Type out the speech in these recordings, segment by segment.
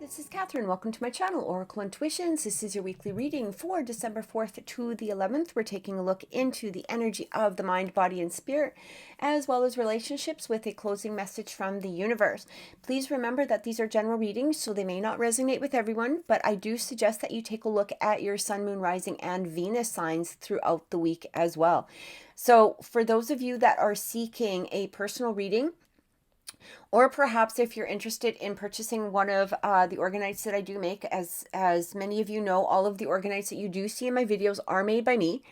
This is Catherine. Welcome to my channel, Oracle Intuitions. This is your weekly reading for December 4th to the 11th. We're taking a look into the energy of the mind, body, and spirit, as well as relationships with a closing message from the universe. Please remember that these are general readings, so they may not resonate with everyone, but I do suggest that you take a look at your sun, moon, rising, and Venus signs throughout the week as well. So for those of you that are seeking a personal reading, or perhaps if you're interested in purchasing one of the Organites that I do make, as many of you know, all of the Organites that you do see in my videos are made by me.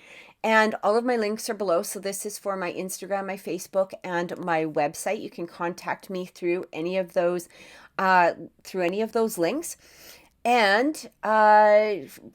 And all of my links are below. So this is for my Instagram, my Facebook, and my website. You can contact me through any of those links. And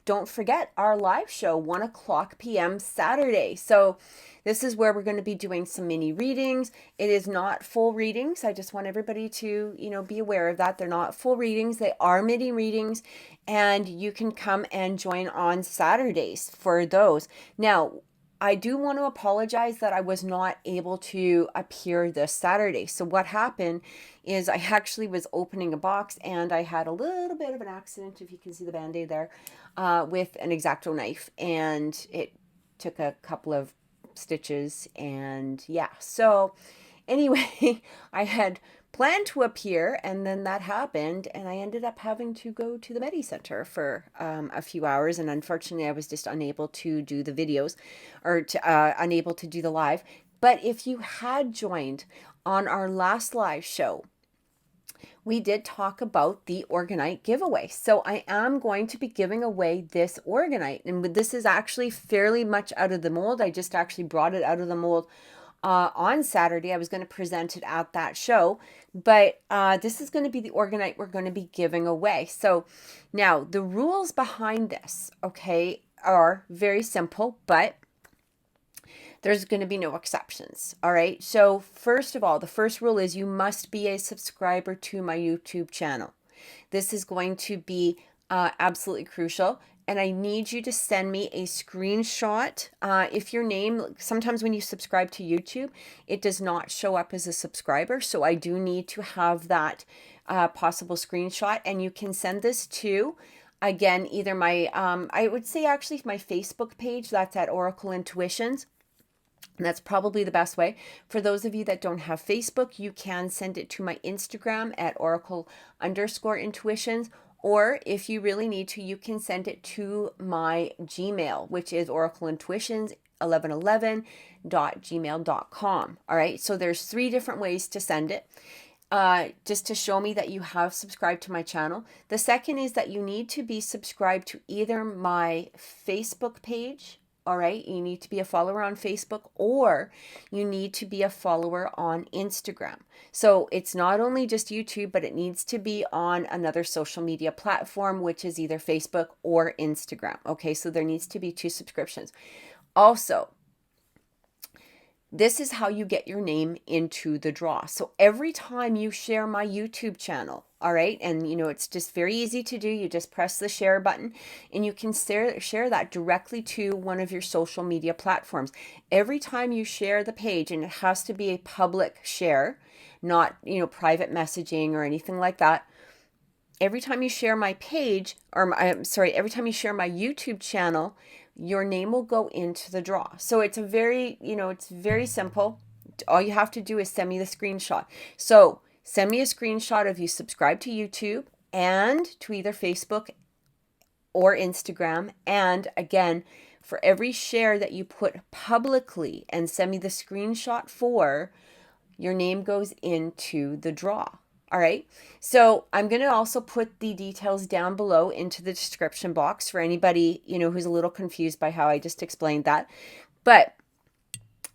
don't forget our live show, 1 o'clock p.m. Saturday. So this is where we're going to be doing some mini readings. It is not full readings. I just want everybody to, be aware of that. They're not full readings. They are mini readings. And you can come and join on Saturdays for those. Now, I do want to apologize that I was not able to appear this Saturday. So what happened is I actually was opening a box and I had a little bit of an accident, if you can see the Band-Aid there, with an X-Acto knife. And it took a couple of stitches and yeah. So anyway, I had planned to appear and then that happened and I ended up having to go to the Medi Center for a few hours, and unfortunately I was just unable to do the videos or unable to do the live. But if you had joined on our last live show, we did talk about the Organite giveaway. So I am going to be giving away this Organite, and this is actually fairly much out of the mold. I just actually brought it out of the mold on Saturday. I was going to present it at that show, but this is going to be the Organite we're going to be giving away. So now the rules behind this, okay, are very simple, but there's going to be no exceptions. All right. So first of all, the first rule is you must be a subscriber to my YouTube channel. This is going to be absolutely crucial. And I need you to send me a screenshot. If your name, sometimes when you subscribe to YouTube, it does not show up as a subscriber. So I do need to have that possible screenshot. And you can send this to, again, either my, I would say actually my Facebook page. That's at Oracle Intuitions. And that's probably the best way. For those of you that don't have Facebook, you can send it to my Instagram at Oracle_Intuitions. Or if you really need to, you can send it to my Gmail, which is oracleintuitions1111.gmail.com. All right. So there's 3 different ways to send it. Just to show me that you have subscribed to my channel. The second is that you need to be subscribed to either my Facebook page. All right, you need to be a follower on Facebook, or you need to be a follower on Instagram. So it's not only just YouTube, but it needs to be on another social media platform, which is either Facebook or Instagram. Okay, so there needs to be 2 subscriptions. Also, this is how you get your name into the draw. So every time you share my YouTube channel, all right, and it's just very easy to do. You just press the share button and you can share that directly to one of your social media platforms. Every time you share the page, and it has to be a public share, not, private messaging or anything like that. Every time you share my page, every time you share my YouTube channel, your name will go into the draw. So it's it's very simple. All you have to do is send me the screenshot. So send me a screenshot of you subscribe to YouTube and to either Facebook or Instagram. And again, for every share that you put publicly and send me the screenshot for, your name goes into the draw. All right. So I'm going to also put the details down below into the description box for anybody, who's a little confused by how I just explained that. But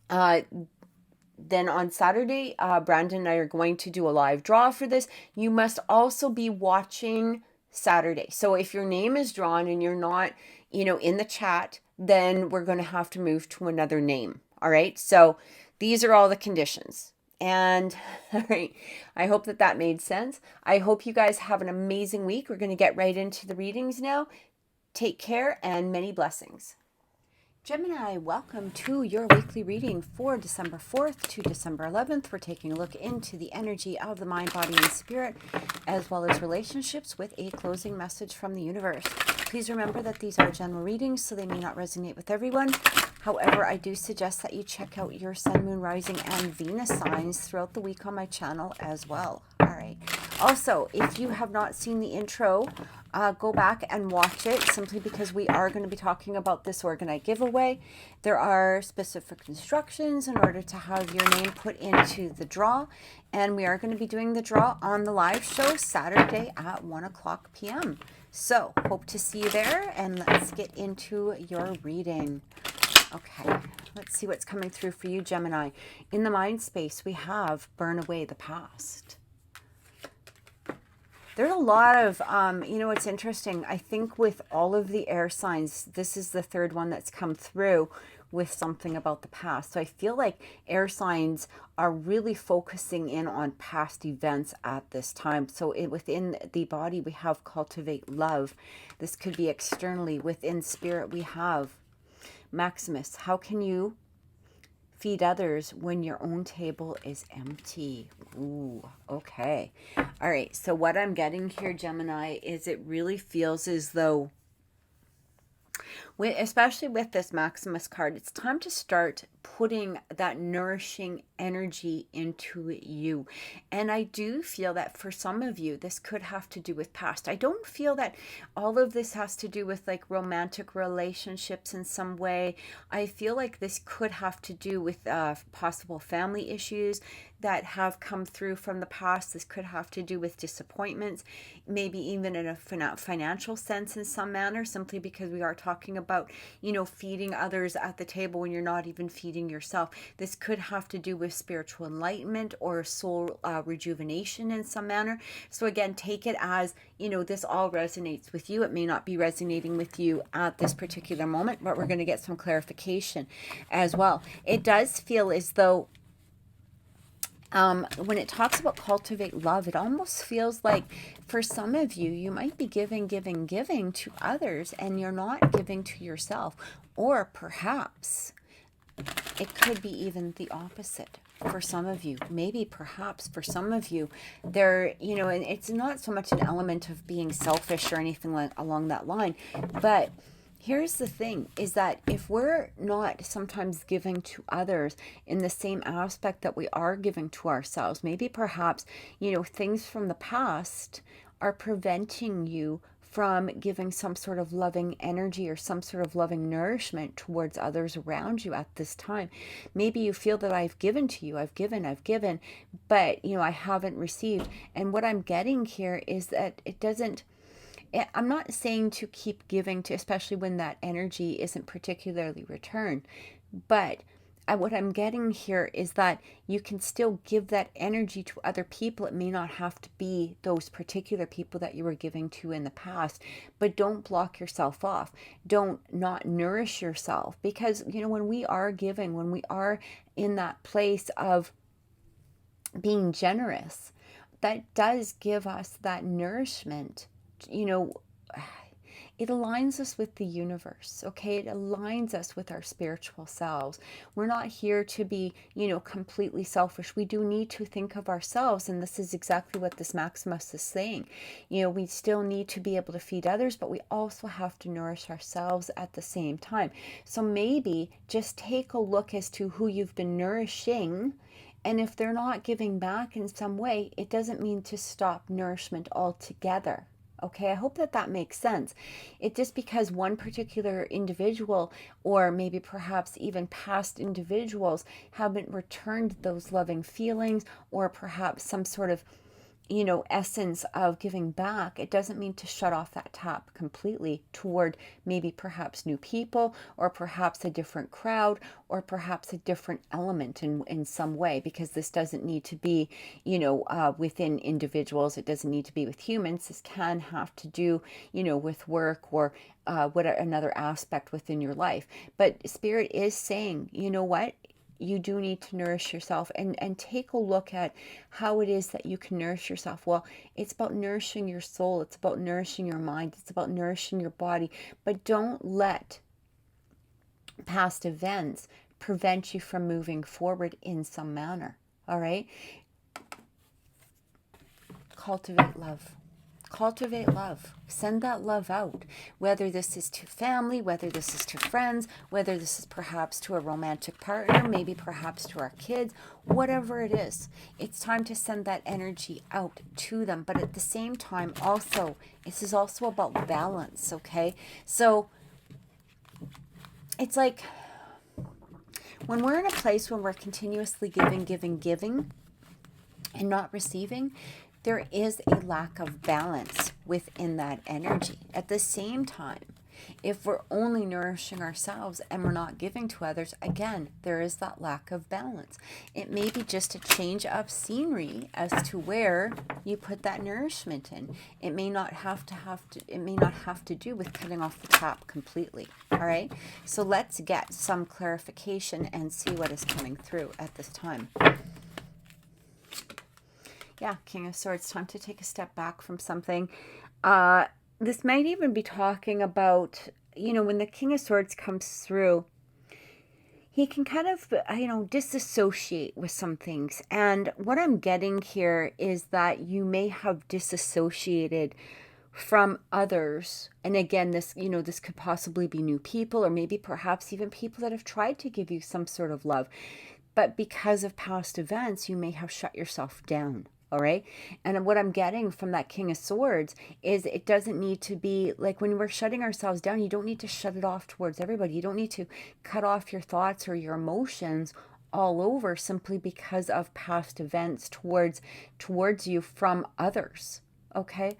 then on Saturday, Brandon and I are going to do a live draw for this. You must also be watching Saturday. So if your name is drawn and you're not, in the chat, then we're going to have to move to another name. All right. So these are all the conditions. And all right, I hope that made sense. I hope you guys have an amazing week. We're going to get right into the readings now. Take care and many blessings. Gemini, welcome to your weekly reading for December 4th to December 11th. We're taking a look into the energy of the mind, body, and spirit, as well as relationships with a closing message from the universe. Please remember that these are general readings, so they may not resonate with everyone. However, I do suggest that you check out your sun, moon, rising, and Venus signs throughout the week on my channel as well. All right. Also, if you have not seen the intro, go back and watch it, simply because we are going to be talking about this Organite giveaway. There are specific instructions in order to have your name put into the draw, and we are going to be doing the draw on the live show Saturday at 1:00 p.m. So, hope to see you there, and let's get into your reading. Okay, let's see what's coming through for you, Gemini. In the mind space, we have burn away the past. There's a lot of, it's interesting. I think with all of the air signs, this is the third one that's come through with something about the past. So I feel like air signs are really focusing in on past events at this time. So within the body, we have cultivate love. This could be externally. Within spirit, we have Maximus. How can you feed others when your own table is empty? Ooh, okay. All right, so what I'm getting here, Gemini, is it really feels as though, especially with this Maximus card, it's time to start putting that nourishing energy into you. And I do feel that for some of you, this could have to do with past. I don't feel that all of this has to do with like romantic relationships in some way. I feel like this could have to do with possible family issues that have come through from the past. This could have to do with disappointments, maybe even in a financial sense in some manner, simply because we are talking about, feeding others at the table when you're not even feeding yourself. This could have to do with spiritual enlightenment or soul rejuvenation in some manner. So again, take it as, this all resonates with you. It may not be resonating with you at this particular moment, but we're going to get some clarification as well. It does feel as though when it talks about cultivate love, it almost feels like for some of you, you might be giving to others, and you're not giving to yourself. Or perhaps it could be even the opposite for some of you. Maybe perhaps for some of you, and it's not so much an element of being selfish or anything like along that line, but here's the thing, is that if we're not sometimes giving to others in the same aspect that we are giving to ourselves, maybe perhaps, things from the past are preventing you from giving some sort of loving energy or some sort of loving nourishment towards others around you at this time. Maybe you feel that I've given to you, I've given, but, I haven't received. And what I'm getting here is that I'm not saying to keep giving to, especially when that energy isn't particularly returned, but what I'm getting here is that you can still give that energy to other people. It may not have to be those particular people that you were giving to in the past, but don't block yourself off. Don't not nourish yourself, because, when we are giving, when we are in that place of being generous, that does give us that nourishment. It aligns us with the universe, okay? It aligns us with our spiritual selves. We're not here to be, completely selfish. We do need to think of ourselves, and this is exactly what this Maximus is saying. We still need to be able to feed others, but we also have to nourish ourselves at the same time. So maybe just take a look as to who you've been nourishing, and if they're not giving back in some way, it doesn't mean to stop nourishment altogether. Okay, I hope that makes sense. It just because one particular individual, or maybe perhaps even past individuals, haven't returned those loving feelings, or perhaps some sort of essence of giving back, it doesn't mean to shut off that tap completely toward maybe perhaps new people, or perhaps a different crowd, or perhaps a different element in some way, because this doesn't need to be, within individuals. It doesn't need to be with humans. This can have to do, with work or another aspect within your life. But Spirit is saying, you know what? You do need to nourish yourself, and take a look at how it is that you can nourish yourself. Well, it's about nourishing your soul. It's about nourishing your mind. It's about nourishing your body. But don't let past events prevent you from moving forward in some manner. All right? Cultivate love. Cultivate love. Send that love out. Whether this is to family, whether this is to friends, whether this is perhaps to a romantic partner, maybe perhaps to our kids, whatever it is. It's time to send that energy out to them. But at the same time, also, this is also about balance, okay? So it's like when we're in a place when we're continuously giving, and not receiving, there is a lack of balance within that energy. At the same time, if we're only nourishing ourselves and we're not giving to others, again, there is that lack of balance. It may be just a change of scenery as to where you put that nourishment in. It may not have to do with cutting off the tap completely. All right? So let's get some clarification and see what is coming through at this time. Yeah, King of Swords, time to take a step back from something. This might even be talking about, when the King of Swords comes through, he can kind of, disassociate with some things. And what I'm getting here is that you may have disassociated from others. And again, this could possibly be new people, or maybe perhaps even people that have tried to give you some sort of love. But because of past events, you may have shut yourself down. All right. And what I'm getting from that King of Swords is it doesn't need to be like when we're shutting ourselves down, you don't need to shut it off towards everybody. You don't need to cut off your thoughts or your emotions all over simply because of past events towards you from others. Okay.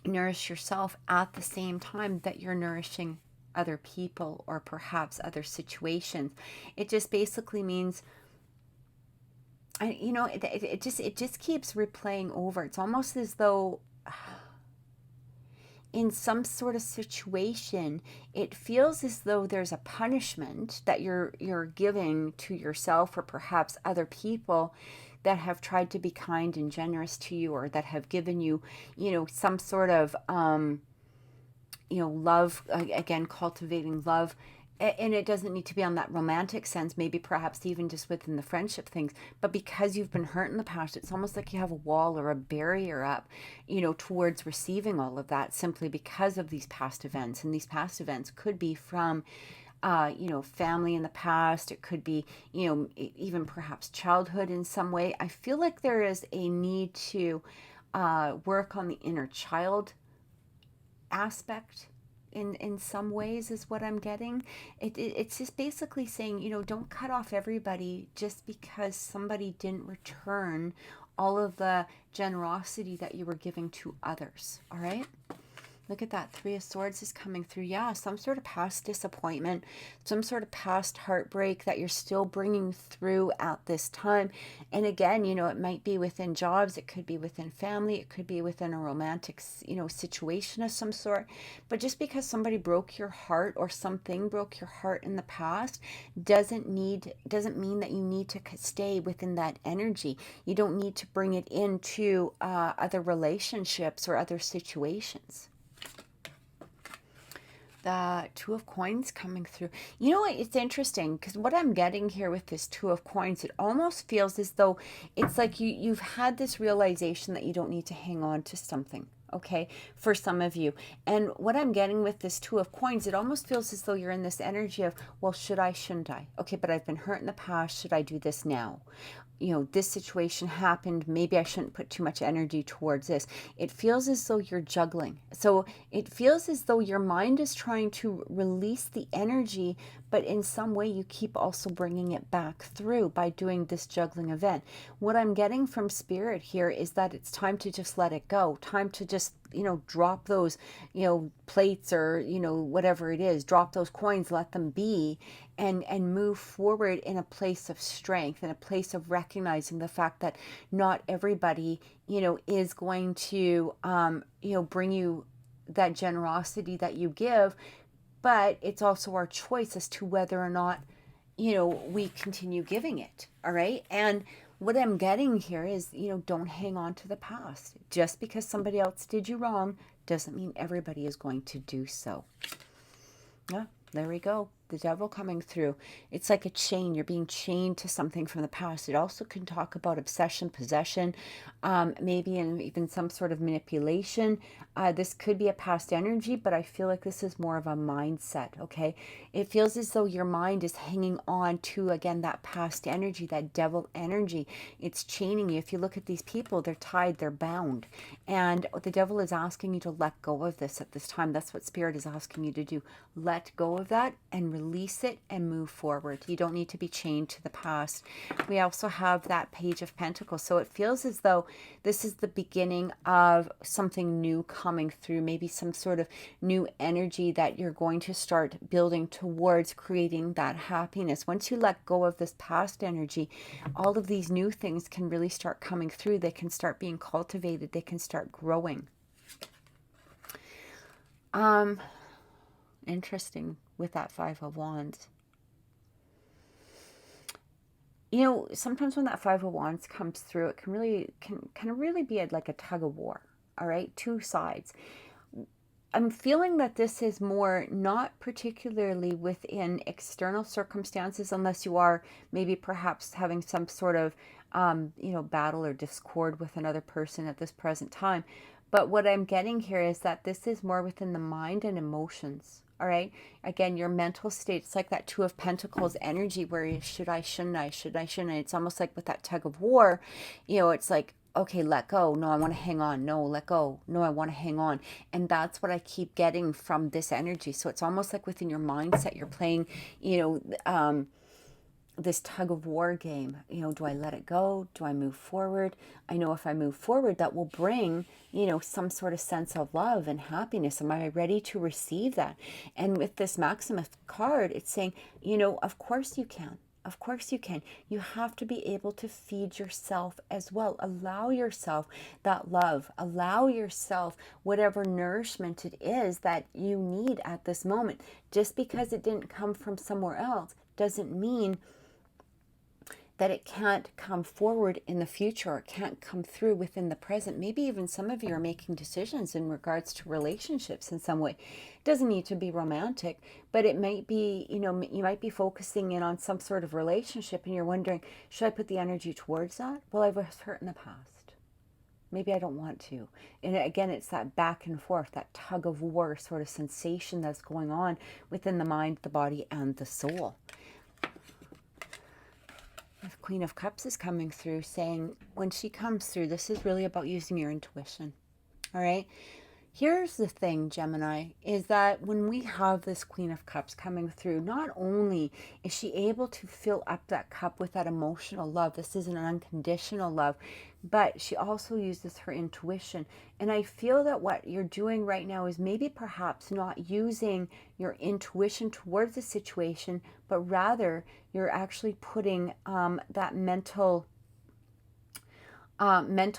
Nourish yourself at the same time that you're nourishing other people or perhaps other situations. It just basically means, it just keeps replaying over. It's almost as though in some sort of situation, it feels as though there's a punishment that you're giving to yourself or perhaps other people that have tried to be kind and generous to you, or that have given you, some sort of, love, again, cultivating love. And it doesn't need to be on that romantic sense, maybe perhaps even just within the friendship things. But because you've been hurt in the past, it's almost like you have a wall or a barrier up, towards receiving all of that simply because of these past events. And these past events could be from, family in the past. It could be, even perhaps childhood in some way. I feel like there is a need to work on the inner child aspect in some ways is what I'm getting. It's just basically saying, don't cut off everybody just because somebody didn't return all of the generosity that you were giving to others. All right. Look at that. 3 of Swords is coming through. Yeah, some sort of past disappointment, some sort of past heartbreak that you're still bringing through at this time. And again, it might be within jobs, it could be within family, it could be within a romantic, situation of some sort. But just because somebody broke your heart or something broke your heart in the past doesn't mean that you need to stay within that energy. You don't need to bring it into other relationships or other situations. The 2 of Coins coming through. You know what? It's interesting because what I'm getting here with this 2 of Coins, it almost feels as though it's like you've had this realization that you don't need to hang on to something. Okay, for some of you. And what I'm getting with this 2 of Coins, it almost feels as though you're in this energy of, well, should I, shouldn't I? Okay, but I've been hurt in the past. Should I do this now? This situation happened. Maybe I shouldn't put too much energy towards this. It feels as though you're juggling. So it feels as though your mind is trying to release the energy, but in some way you keep also bringing it back through by doing this juggling event. What I'm getting from Spirit here is that it's time to just let it go. Time to just, drop those, plates or, whatever it is, drop those coins, let them be, and move forward in a place of strength, in a place of recognizing the fact that not everybody, is going to, bring you that generosity that you give, but it's also our choice as to whether or not, we continue giving it. All right. And what I'm getting here is, don't hang on to the past. Just because somebody else did you wrong doesn't mean everybody is going to do so. Yeah, there we go. the devil coming through, it's like a chain. You're being chained to something from the past. It also can talk about obsession, possession, maybe even some sort of manipulation. This could be a past energy, but I feel like this is more of a mindset, okay? It feels as though your mind is hanging on to, again, that past energy, that devil energy. It's chaining you. If you look at these people, they're tied, they're bound. And the devil is asking you to let go of this at this time. That's what Spirit is asking you to do. Let go of that and release it and move forward. You don't need to be chained to the past. We also have that Page of Pentacles. So it feels as though this is the beginning of something new coming through, maybe some sort of new energy that you're going to start building towards creating that happiness. Once you let go of this past energy, all of these new things can really start coming through. They can start being cultivated. They can start growing. Interesting with that Five of Wands. You know, sometimes when that Five of Wands comes through, it can really be like a tug of war. All right, two sides. I'm feeling that this is more not particularly within external circumstances, unless you are maybe perhaps having some sort of, battle or discord with another person at this present time. But what I'm getting here is that this is more within the mind and emotions. All right. Again, your mental state. It's like that Two of Pentacles energy where you should I, shouldn't I, should I, shouldn't I. It's almost like with that tug of war, it's like, okay, let go. No, I want to hang on. No, let go. No, I want to hang on. And that's what I keep getting from this energy. So it's almost like within your mindset, you're playing, this tug of war game. Do I let it go? Do I move forward? I know if I move forward, that will bring, some sort of sense of love and happiness. Am I ready to receive that? And with this Maximus card, it's saying, of course you can. Of course you can. You have to be able to feed yourself as well. Allow yourself that love. Allow yourself whatever nourishment it is that you need at this moment. Just because it didn't come from somewhere else doesn't mean that it can't come forward in the future, or it can't come through within the present. Maybe even some of you are making decisions in regards to relationships in some way. It doesn't need to be romantic, but it might be, you might be focusing in on some sort of relationship and you're wondering, should I put the energy towards that? Well, I was hurt in the past. Maybe I don't want to. And again, it's that back and forth, that tug of war sort of sensation that's going on within the mind, the body, and the soul. The Queen of Cups is coming through, saying when she comes through, this is really about using your intuition. All right. Here's the thing, Gemini, is that when we have this Queen of Cups coming through, not only is she able to fill up that cup with that emotional love, this is an unconditional love, but she also uses her intuition. And I feel that what you're doing right now is maybe perhaps not using your intuition towards the situation, but rather you're actually putting that mental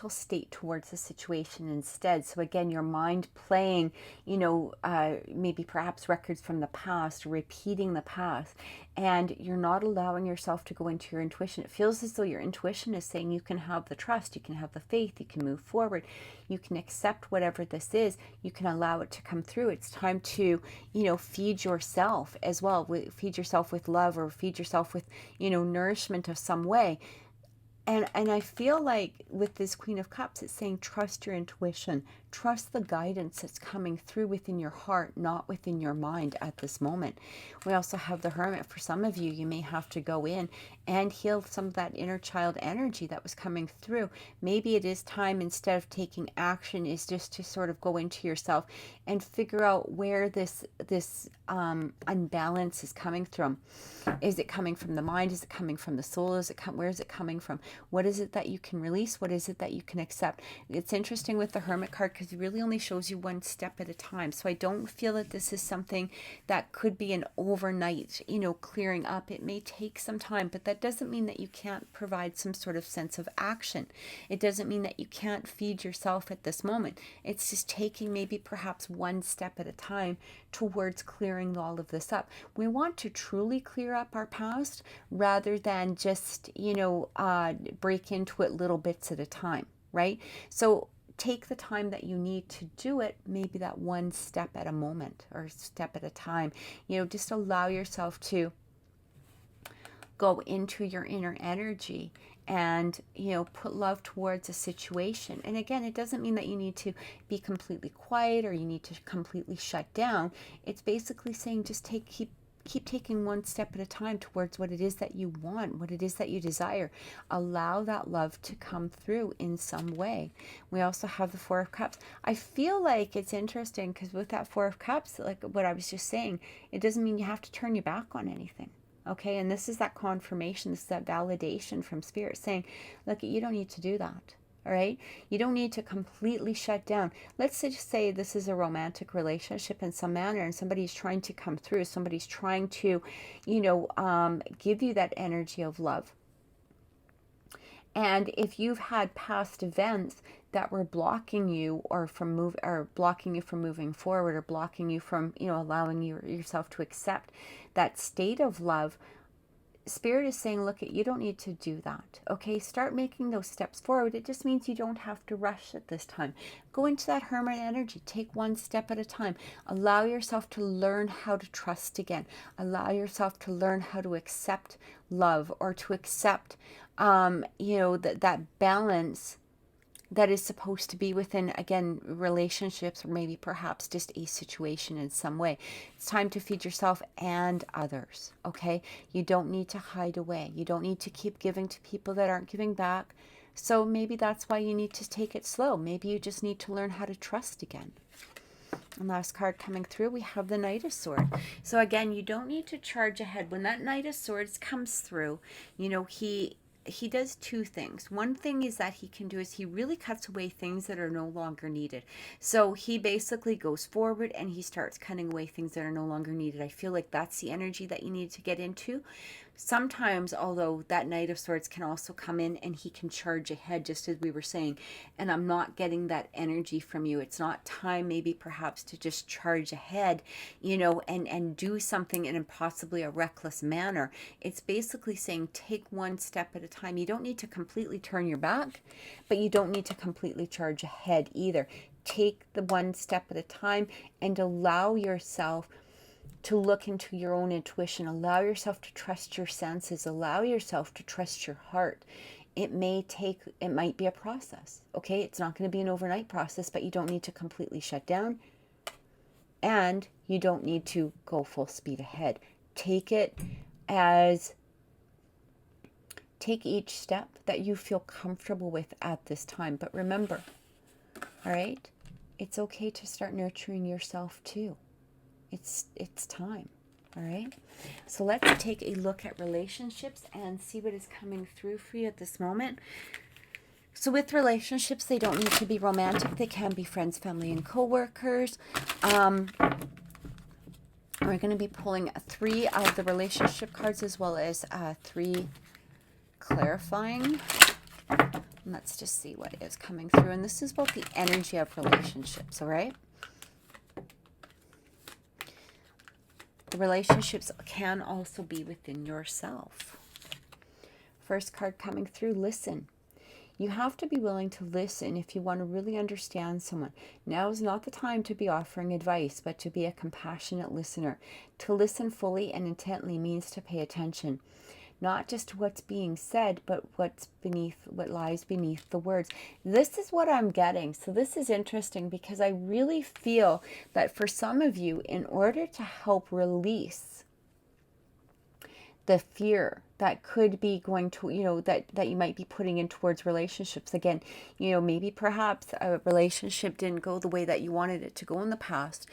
state towards the situation instead. So again, your mind playing, maybe perhaps records from the past, repeating the past, and you're not allowing yourself to go into your intuition. It feels as though your intuition is saying you can have the trust, you can have the faith, you can move forward, you can accept whatever this is, you can allow it to come through. It's time to, feed yourself as well. Feed yourself with love, or feed yourself with, nourishment of some way. And I feel like with this Queen of Cups, it's saying trust your intuition, trust the guidance that's coming through within your heart, not within your mind at this moment. We also have the Hermit. For some of you, you may have to go in and heal some of that inner child energy that was coming through. Maybe it is time, instead of taking action, is just to sort of go into yourself and figure out where this unbalance is coming from. Is it coming from the mind? Is it coming from the soul? Where is it coming from? What is it that you can release? What is it that you can accept? It's interesting with the Hermit card because it really only shows you one step at a time. So I don't feel that this is something that could be an overnight, clearing up. It may take some time, but that doesn't mean that you can't provide some sort of sense of action. It doesn't mean that you can't feed yourself at this moment. It's just taking maybe perhaps one step at a time towards clearing all of this up. We want to truly clear up our past rather than just, break into it little bits at a time, right? So take the time that you need to do it, maybe that one step at a moment or step at a time. Just allow yourself to go into your inner energy and, put love towards a situation. And again, it doesn't mean that you need to be completely quiet or you need to completely shut down. It's basically saying just keep taking one step at a time towards what it is that you want, what it is that you desire. Allow that love to come through in some way. We also have the Four of Cups. I feel like it's interesting because with that Four of Cups, like what I was just saying, it doesn't mean you have to turn your back on anything. Okay, and this is that confirmation, this is that validation from Spirit saying, look, you don't need to do that. All right, you don't need to completely shut down. Let's just say this is a romantic relationship in some manner, and somebody's trying to come through. Somebody's trying to, give you that energy of love. And if you've had past events that were blocking you or blocking you from moving forward, or blocking you from, allowing yourself to accept that state of love, Spirit is saying, look, you don't need to do that. Okay, start making those steps forward. It just means you don't have to rush at this time. Go into that hermit energy. Take one step at a time. Allow yourself to learn how to trust again. Allow yourself to learn how to accept love, or to accept, that balance that is supposed to be within, again, relationships, or maybe perhaps just a situation in some way. It's time to feed yourself and others, okay? You don't need to hide away. You don't need to keep giving to people that aren't giving back. So maybe that's why you need to take it slow. Maybe you just need to learn how to trust again. And last card coming through, we have the Knight of Swords. So again, you don't need to charge ahead. When that Knight of Swords comes through, he does two things. One thing is that he can do is he really cuts away things that are no longer needed. So he basically goes forward and he starts cutting away things that are no longer needed. I feel like that's the energy that you need to get into. Sometimes, although that Knight of Swords can also come in and he can charge ahead, just as we were saying, and I'm not getting that energy from you. It's not time maybe perhaps to just charge ahead, and do something in possibly a reckless manner. It's basically saying take one step at a time. You don't need to completely turn your back, but you don't need to completely charge ahead either. Take the one step at a time and allow yourself to look into your own intuition. Allow yourself to trust your senses. Allow yourself to trust your heart. It might be a process, okay? It's not going to be an overnight process, but you don't need to completely shut down, and you don't need to go full speed ahead. Take each step that you feel comfortable with at this time. But remember, all right, it's okay to start nurturing yourself too. It's time, all right? So let's take a look at relationships and see what is coming through for you at this moment. So with relationships, they don't need to be romantic. They can be friends, family, and co-workers. We're going to be pulling 3 of the relationship cards, as well as 3 clarifying. Let's just see what is coming through. And this is about the energy of relationships, all right? The relationships can also be within yourself. First card coming through, listen. You have to be willing to listen if you want to really understand someone. Now is not the time to be offering advice, but to be a compassionate listener. To listen fully and intently means to pay attention, not just to what's being said, but what lies beneath the words. This is what I'm getting. So this is interesting because I really feel that for some of you, in order to help release the fear that could be going to, that you might be putting in towards relationships. Again, maybe perhaps a relationship didn't go the way that you wanted it to go in the past.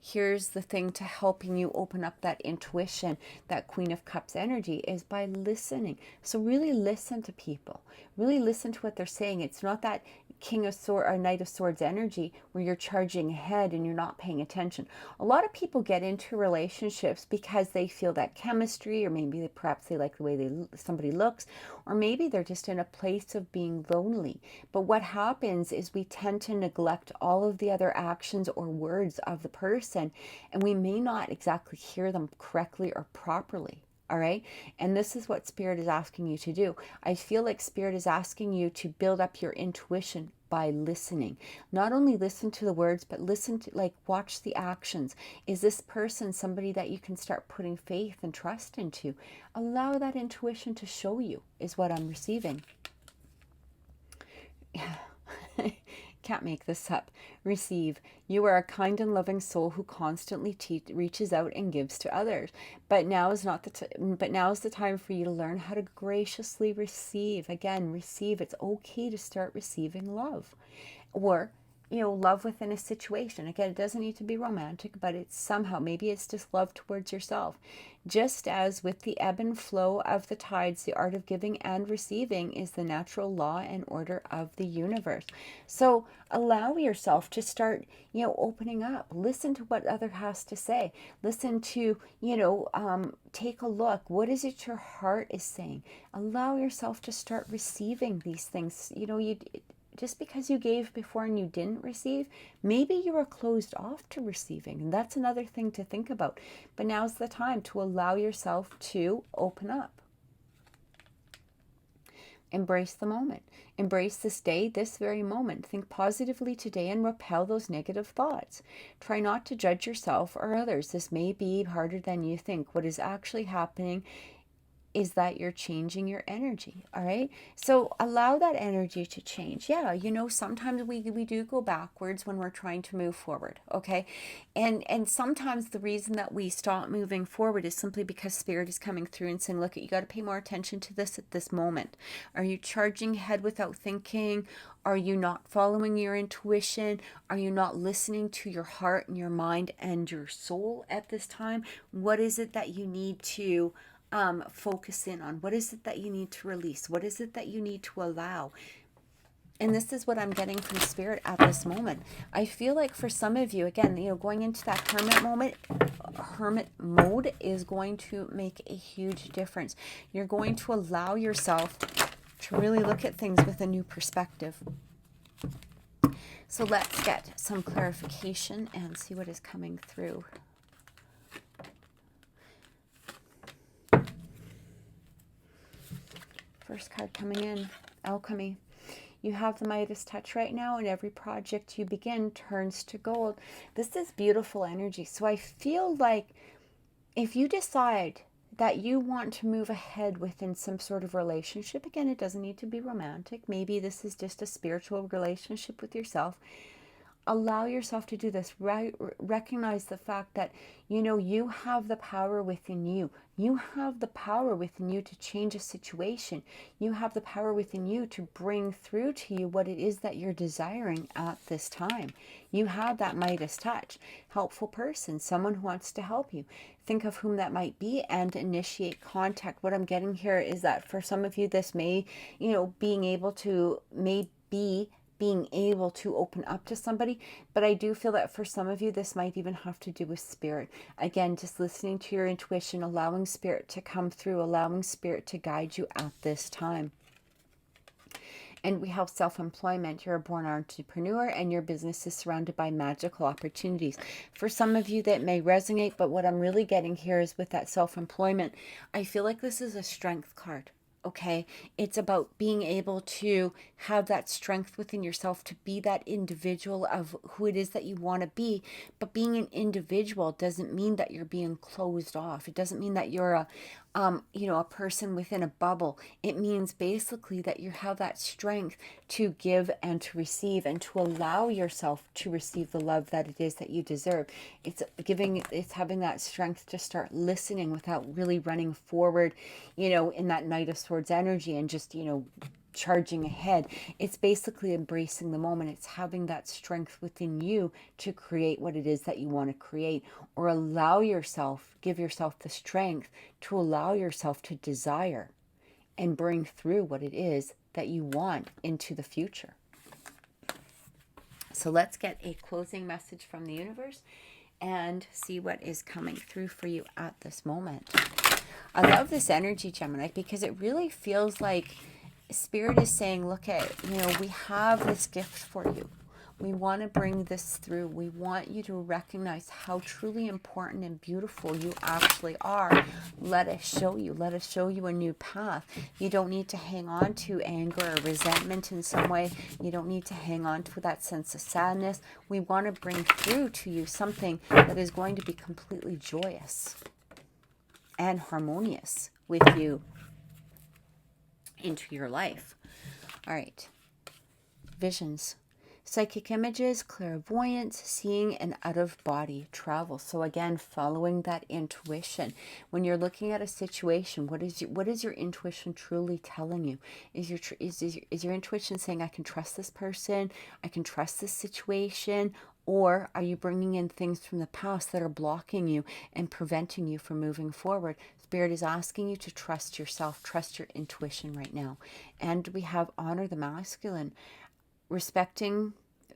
Here's the thing to helping you open up that intuition, that Queen of Cups energy, is by listening. So really listen to people. Really listen to what they're saying. It's not that King of Swords or Knight of Swords energy where you're charging ahead and you're not paying attention. A lot of people get into relationships because they feel that chemistry, or maybe perhaps they like the way somebody looks, or maybe they're just in a place of being lonely. But what happens is we tend to neglect all of the other actions or words of the person, and we may not exactly hear them correctly or properly. All right. And this is what Spirit is asking you to do. I feel like Spirit is asking you to build up your intuition by listening. Not only listen to the words, but listen to, like, watch the actions. Is this person somebody that you can start putting faith and trust into? Allow that intuition to show you, is what I'm receiving. Can't make this up. Receive. You are a kind and loving soul who constantly reaches out and gives to others. But now is the time for you to learn how to graciously receive. Again, receive. It's okay to start receiving love, or love within a situation. Again, it doesn't need to be romantic, but it's somehow, maybe it's just love towards yourself. Just as with the ebb and flow of the tides, the art of giving and receiving is the natural law and order of the universe. So allow yourself to start, opening up. Listen to what other has to say. Listen to, take a look. What is it your heart is saying? Allow yourself to start receiving these things. Just because you gave before and you didn't receive, maybe you were closed off to receiving. And that's another thing to think about. But now's the time to allow yourself to open up. Embrace the moment. Embrace this day, this very moment. Think positively today and repel those negative thoughts. Try not to judge yourself or others. This may be harder than you think. What is actually happening is that you're changing your energy. All right. So allow that energy to change. Yeah. Sometimes we do go backwards when we're trying to move forward. Okay. And sometimes the reason that we stop moving forward is simply because spirit is coming through and saying, look, you got to pay more attention to this at this moment. Are you charging ahead without thinking? Are you not following your intuition? Are you not listening to your heart and your mind and your soul at this time? What is it that you need to focus in on? What is it that you need to release? What is it that you need to allow? And this is what I'm getting from spirit at this moment. I feel like for some of you, again, going into that hermit mode is going to make a huge difference. You're going to allow yourself to really look at things with a new perspective. So let's get some clarification and see what is coming through. First card coming in, alchemy. You have the Midas touch right now, and every project you begin turns to gold. This is beautiful energy. So I feel like if you decide that you want to move ahead within some sort of relationship, again, it doesn't need to be romantic. Maybe this is just a spiritual relationship with yourself. Allow yourself to do this. Recognize the fact that, you have the power within you. You have the power within you to change a situation. You have the power within you to bring through to you what it is that you're desiring at this time. You have that Midas touch. Helpful person, someone who wants to help you. Think of whom that might be and initiate contact. What I'm getting here is that for some of you, this may, being able to open up to somebody. But I do feel that for some of you, this might even have to do with spirit. Again, just listening to your intuition, allowing spirit to come through, allowing spirit to guide you at this time. And we have self-employment. You're a born entrepreneur and your business is surrounded by magical opportunities. For some of you that may resonate, but what I'm really getting here is with that self-employment, I feel like this is a strength card. Okay, it's about being able to have that strength within yourself to be that individual of who it is that you want to be. But being an individual doesn't mean that you're being closed off. It doesn't mean that you're a person within a bubble. It means basically that you have that strength to give and to receive and to allow yourself to receive the love that it is that you deserve. It's having that strength to start listening without really running forward, in that Knight of Swords energy and just, charging ahead. It's basically embracing the moment. It's having that strength within you to create what it is that you want to create, or give yourself the strength to allow yourself to desire and bring through what it is that you want into the future. So let's get a closing message from the universe and see what is coming through for you at this moment. I love this energy, Gemini, because it really feels like Spirit is saying, look at, we have this gift for you. We want to bring this through. We want you to recognize how truly important and beautiful you actually are. Let us show you. Let us show you a new path. You don't need to hang on to anger or resentment in some way. You don't need to hang on to that sense of sadness. We want to bring through to you something that is going to be completely joyous and harmonious with you into your life. All right. Visions. Psychic images, clairvoyance, seeing, and out-of-body travel. So again, following that intuition. When you're looking at a situation, what is your intuition truly telling you? Is your intuition saying, I can trust this person, I can trust this situation? Or are you bringing in things from the past that are blocking you and preventing you from moving forward? Spirit is asking you to trust yourself, trust your intuition right now. And we have honor the masculine, respecting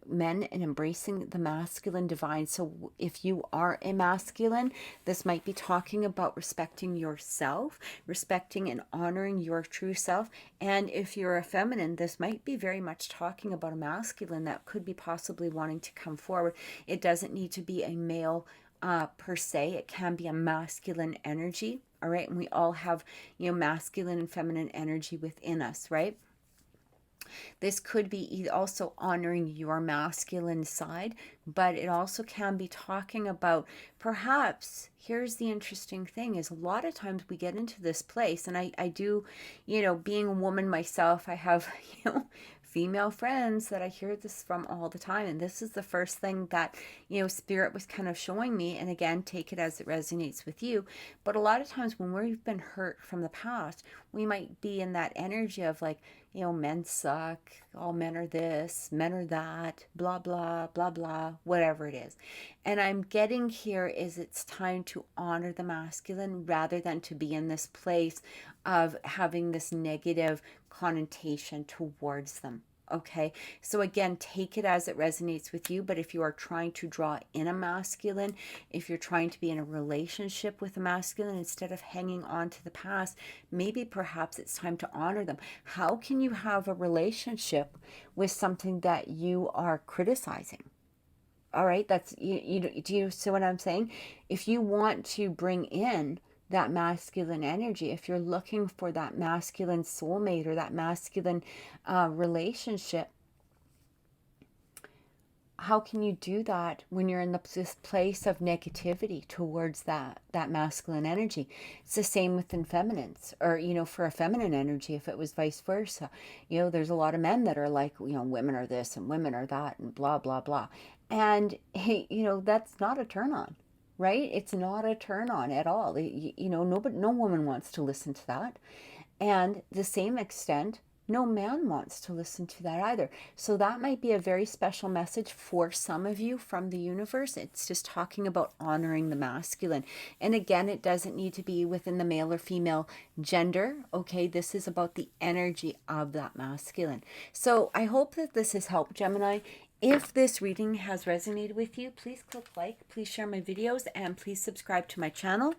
men and embracing the masculine divine. So if you are a masculine, this might be talking about respecting yourself, respecting and honoring your true self. And if you're a feminine, this might be very much talking about a masculine that could be possibly wanting to come forward. It doesn't need to be a male per se. It can be a masculine energy. All right. And we all have, masculine and feminine energy within us, right? This could be also honoring your masculine side, but it also can be talking about, perhaps, here's the interesting thing, is a lot of times we get into this place, and I do, being a woman myself, I have, female friends that I hear this from all the time. And this is the first thing that, Spirit was kind of showing me. And again, take it as it resonates with you. But a lot of times when we've been hurt from the past, we might be in that energy of like, men suck, all men are this, men are that, blah, blah, blah, blah, whatever it is. And I'm getting here is it's time to honor the masculine rather than to be in this place of having this negative connotation towards them. Okay, so again, take it as it resonates with you. But if you are trying to draw in a masculine, if you're trying to be in a relationship with a masculine, instead of hanging on to the past, maybe perhaps it's time to honor them. How can you have a relationship with something that you are criticizing? All right, that's, do you see what I'm saying? If you want to bring in that masculine energy, if you're looking for that masculine soulmate or that masculine relationship, how can you do that when you're in this place of negativity towards that masculine energy? It's the same within feminines, or for a feminine energy, if it was vice versa. There's a lot of men that are like, women are this and women are that and blah blah blah, and hey, that's not a turn on. Right? It's not a turn on at all. No woman wants to listen to that. And the same extent, no man wants to listen to that either. So that might be a very special message for some of you from the universe. It's just talking about honoring the masculine. And again, it doesn't need to be within the male or female gender. Okay, this is about the energy of that masculine. So I hope that this has helped, Gemini. If this reading has resonated with you, please click like, please share my videos, and please subscribe to my channel.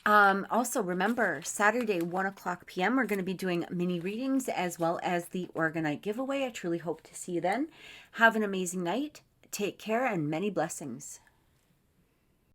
Also, remember, Saturday, 1:00 p.m., we're going to be doing mini readings as well as the Organite giveaway. I truly hope to see you then. Have an amazing night. Take care and many blessings.